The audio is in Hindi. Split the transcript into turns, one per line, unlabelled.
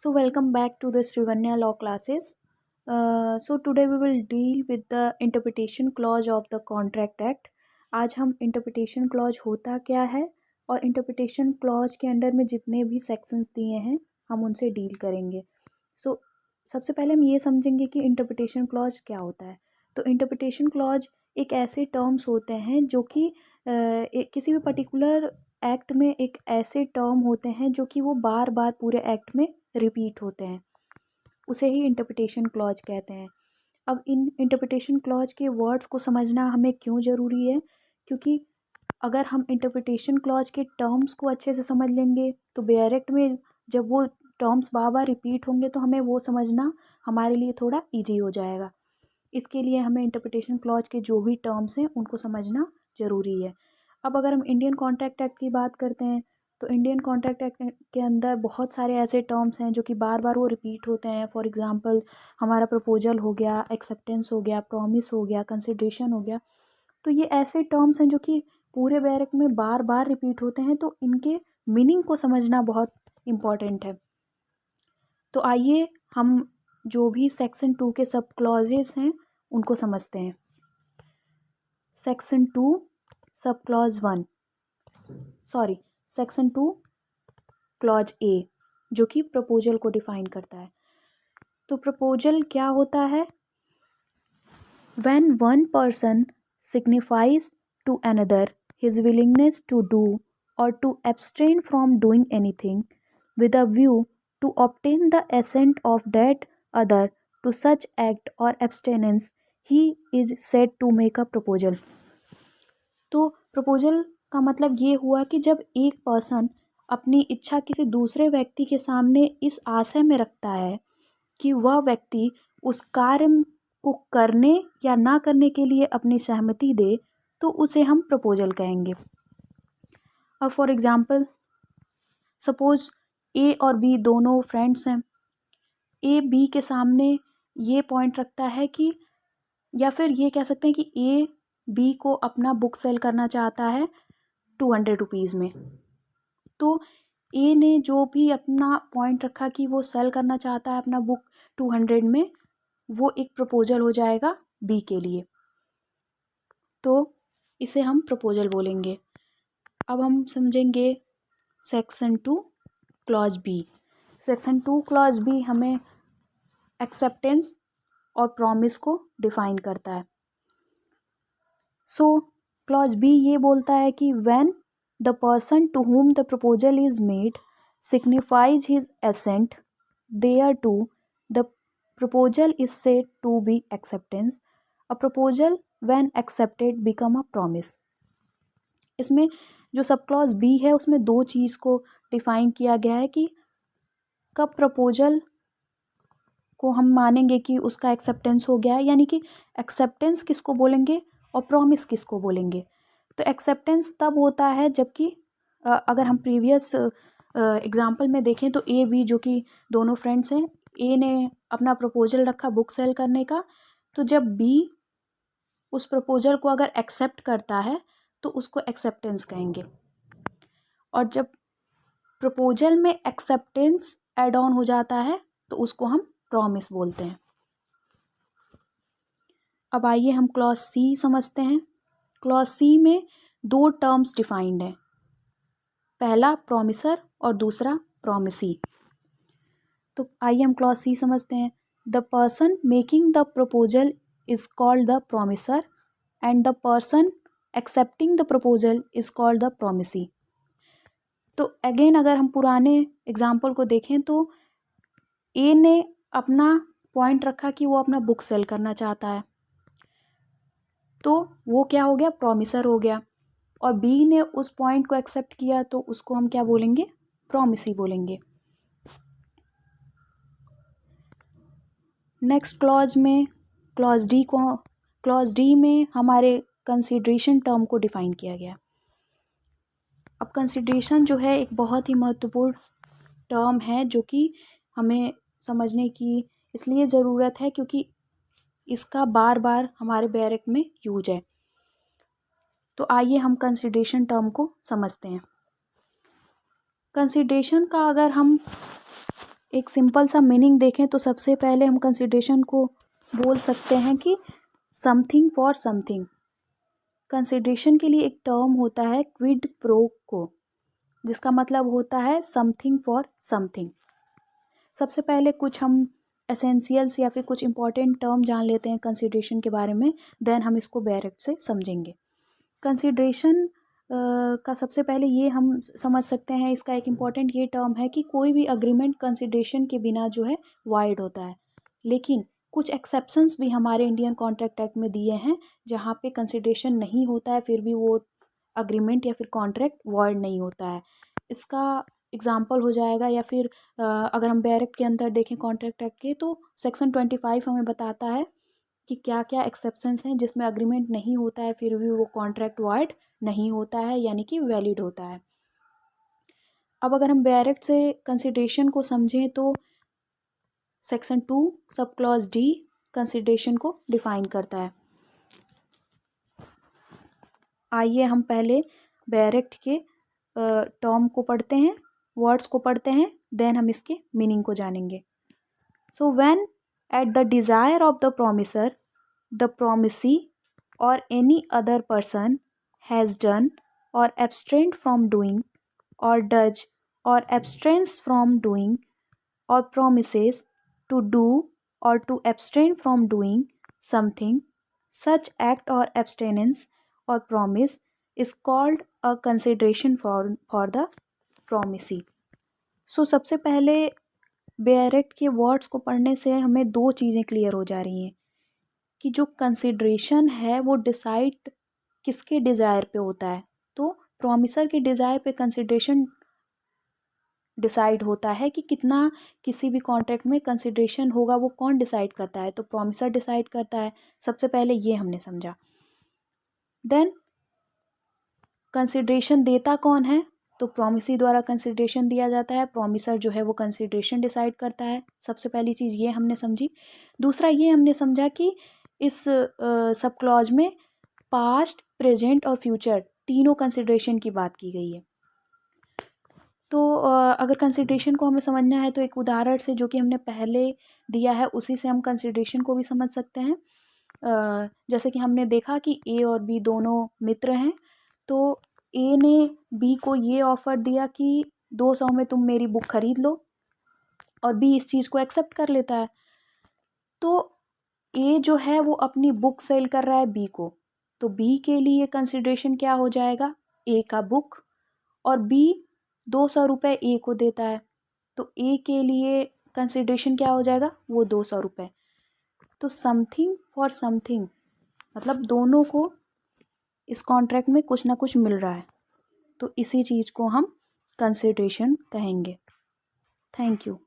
So welcome back to the Srivanya law classes. So today we will deal with the interpretation clause of the Contract Act. आज हम interpretation clause होता क्या है और interpretation clause के अंडर में जितने भी sections दिए हैं हम उनसे डील करेंगे. So सबसे पहले हम ये समझेंगे कि interpretation clause क्या होता है. तो interpretation clause एक ऐसे टर्म्स होते हैं जो कि किसी भी पर्टिकुलर एक्ट में एक ऐसे टर्म होते हैं जो कि वो बार बार पूरे एक्ट में रिपीट होते हैं, उसे ही इंटरप्रिटेशन क्लॉज कहते हैं. अब इन इंटरप्रिटेशन क्लॉज के वर्ड्स को समझना हमें क्यों ज़रूरी है, क्योंकि अगर हम इंटरप्रिटेशन क्लॉज के टर्म्स को अच्छे से समझ लेंगे तो डायरेक्ट में जब वो टर्म्स बार बार रिपीट होंगे तो हमें वो समझना हमारे लिए थोड़ा ईजी हो जाएगा. इसके लिए हमें इंटरप्रिटेशन क्लॉज के जो भी टर्म्स हैं उनको समझना ज़रूरी है. अब अगर हम इंडियन कॉन्ट्रैक्ट एक्ट की बात करते हैं तो इंडियन कॉन्ट्रैक्ट एक्ट के अंदर बहुत सारे ऐसे टर्म्स हैं जो कि बार बार वो रिपीट होते हैं. फॉर एग्जांपल हमारा प्रपोजल हो गया, एक्सेप्टेंस हो गया, प्रॉमिस हो गया, कंसिडरेशन हो गया. तो ये ऐसे टर्म्स हैं जो कि पूरे बैरक में बार बार रिपीट होते हैं, तो इनके मीनिंग को समझना बहुत इम्पॉर्टेंट है. तो आइए हम जो भी सेक्शन 2 के सब क्लॉजेस हैं उनको समझते हैं. Section 2 sub clause 1 section 2 clause A जो कि प्रपोजल को डिफाइन करता है. तो प्रपोजल क्या होता है? When one person signifies to another his willingness to do or to abstain from doing anything with a view to obtain the assent of that other to such act or abstinence he is said to make a proposal. तो प्रपोजल का मतलब ये हुआ कि जब एक पर्सन अपनी इच्छा किसी दूसरे व्यक्ति के सामने इस आशय में रखता है कि वह व्यक्ति उस कार्य को करने या ना करने के लिए अपनी सहमति दे, तो उसे हम प्रपोजल कहेंगे. अब फॉर एग्जांपल सपोज ए और बी दोनों फ्रेंड्स हैं. ए बी के सामने ये पॉइंट रखता है कि, या फिर ये कह सकते हैं कि ए बी को अपना बुक सेल करना चाहता है 200 रुपीज़ में. तो ए ने जो भी अपना पॉइंट रखा कि वो सेल करना चाहता है अपना बुक 200 में, वो एक प्रपोजल हो जाएगा बी के लिए. तो इसे हम प्रपोजल बोलेंगे. अब हम समझेंगे section 2 clause B. Section 2 clause B हमें एक्सेप्टेंस और प्रॉमिस को डिफाइन करता है. सो क्लॉज बी ये बोलता है कि when the person to whom the proposal is made signifies his assent thereto, the proposal is said to be acceptance. A proposal when accepted become a promise. इसमें जो सब क्लॉज बी है उसमें दो चीज़ को डिफाइन किया गया है कि कब प्रपोजल को हम मानेंगे कि उसका एक्सेप्टेंस हो गया है, यानी कि एक्सेप्टेंस किसको बोलेंगे और प्रॉमिस किसको बोलेंगे. तो एक्सेप्टेंस तब होता है जबकि अगर हम प्रीवियस एग्जांपल में देखें तो ए बी जो कि दोनों फ्रेंड्स हैं, ए ने अपना प्रपोजल रखा बुक सेल करने का, तो जब बी उस प्रपोजल को अगर एक्सेप्ट करता है तो उसको एक्सेप्टेंस कहेंगे. और जब प्रपोजल में एक्सेप्टेंस ऐड ऑन हो जाता है तो उसको हम प्रॉमिस बोलते हैं. अब आइए हम क्लॉज सी समझते हैं. क्लॉज सी में दो टर्म्स डिफाइंड हैं, पहला प्रॉमिसर और दूसरा प्रॉमिसी. तो आइए हम क्लॉज सी समझते हैं. The person making the proposal is called the promisor and the person accepting the proposal is called the promisee. तो अगेन अगर हम पुराने एग्जाम्पल को देखें तो ए ने अपना पॉइंट रखा कि वो अपना बुक सेल करना चाहता है, तो वो क्या हो गया, प्रॉमिसर हो गया. और बी ने उस पॉइंट को एक्सेप्ट किया तो उसको हम क्या बोलेंगे, प्रॉमिसी बोलेंगे. नेक्स्ट क्लॉज में क्लॉज डी में हमारे कंसिडरेशन टर्म को डिफाइन किया गया. अब कंसिडरेशन जो है एक बहुत ही महत्वपूर्ण टर्म है जो कि हमें समझने की इसलिए ज़रूरत है क्योंकि इसका बार बार हमारे बैरक में यूज है. तो आइए हम कंसिडरेशन टर्म को समझते हैं. कंसिडरेशन का अगर हम एक सिंपल सा मीनिंग देखें तो सबसे पहले हम कंसिडरेशन को बोल सकते हैं कि समथिंग फॉर समथिंग। कंसिडरेशन के लिए एक टर्म होता है क्विड प्रो को, जिसका मतलब होता है समथिंग फॉर समथिंग। सबसे पहले कुछ हम एसेंशियल्स या फिर कुछ इंपॉर्टेंट टर्म जान लेते हैं कंसिडरेशन के बारे में, देन हम इसको डायरेक्ट से समझेंगे। कंसिडरेशन का सबसे पहले ये हम समझ सकते हैं, इसका एक इम्पॉर्टेंट ये टर्म है कि कोई भी अग्रीमेंट कंसिडरेशन के बिना जो है वाइड होता है। लेकिन कुछ एक्सेप्शंस भी हमारे इंडियन कॉन्ट्रैक्ट एक्ट में दिए हैं, जहाँ पे कंसिडरेशन नहीं होता है फिर भी वो अग्रीमेंट या फिर कॉन्ट्रैक्ट वॉइड नहीं होता है। इसका एग्जाम्पल हो जाएगा, या फिर अगर हम बैरेक्ट के अंदर देखें कॉन्ट्रैक्ट एक्ट के, तो सेक्शन 25 हमें बताता है कि क्या क्या एक्सेप्शंस हैं जिसमें अग्रीमेंट नहीं होता है फिर भी वो कॉन्ट्रैक्ट वॉइड नहीं होता है, यानी कि वैलिड होता है। अब अगर हम डायरेक्ट से कंसिडरेशन को समझें तो section 2 sub clause D consideration को डिफाइन करता है। आइए हम पहले डायरेक्ट के टर्म को पढ़ते हैं, वर्ड्स को पढ़ते हैं, देन हम इसके मीनिंग को जानेंगे। So when at the desire of the promisor the promisee or any other person has done or abstained from doing or does or abstains from doing or promises to do or to abstain from doing something, such act or abstinence or promise is called a consideration for the promisee. So सबसे पहले डायरेक्ट के वर्ड्स को पढ़ने से हमें दो चीज़ें क्लियर हो जा रही हैं कि जो कंसिडरेशन है वो डिसाइड किसके डिज़ायर पे होता है। तो प्रॉमिसर के डिज़ायर पे कंसिडरेशन डिसाइड होता है कि कितना किसी भी कॉन्ट्रैक्ट में कंसिडरेशन होगा, वो कौन डिसाइड करता है, तो प्रॉमिसर डिसाइड करता है। सबसे पहले ये हमने समझा। देन कंसिडरेशन देता कौन है, तो प्रॉमिसी द्वारा कंसिडरेशन दिया जाता है, प्रॉमिसर जो है वो कंसिडरेशन डिसाइड करता है। सबसे पहली चीज़ ये हमने समझी। दूसरा ये हमने समझा कि इस सब क्लॉज में पास्ट, प्रेजेंट और फ्यूचर तीनों कंसिडरेशन की बात की गई है। तो अगर कंसिडरेशन को हमें समझना है तो एक उदाहरण से जो कि हमने पहले दिया है उसी से हम कंसिडरेशन को भी समझ सकते हैं। जैसे कि हमने देखा कि ए और बी दोनों मित्र हैं, तो ए ने बी को ये ऑफ़र दिया कि 200 में तुम मेरी बुक खरीद लो, और बी इस चीज़ को एक्सेप्ट कर लेता है। तो ए जो है वो अपनी बुक सेल कर रहा है बी को, तो बी के लिए कंसिडरेशन क्या हो जाएगा, ए का बुक, और बी 200 रुपये ए को देता है, तो ए के लिए कंसिडरेशन क्या हो जाएगा, वो 200 रुपये। तो समथिंग फॉर समथिंग मतलब दोनों को इस कॉन्ट्रैक्ट में कुछ ना कुछ मिल रहा है, तो इसी चीज़ को हम कंसिडरेशन कहेंगे। Thank you.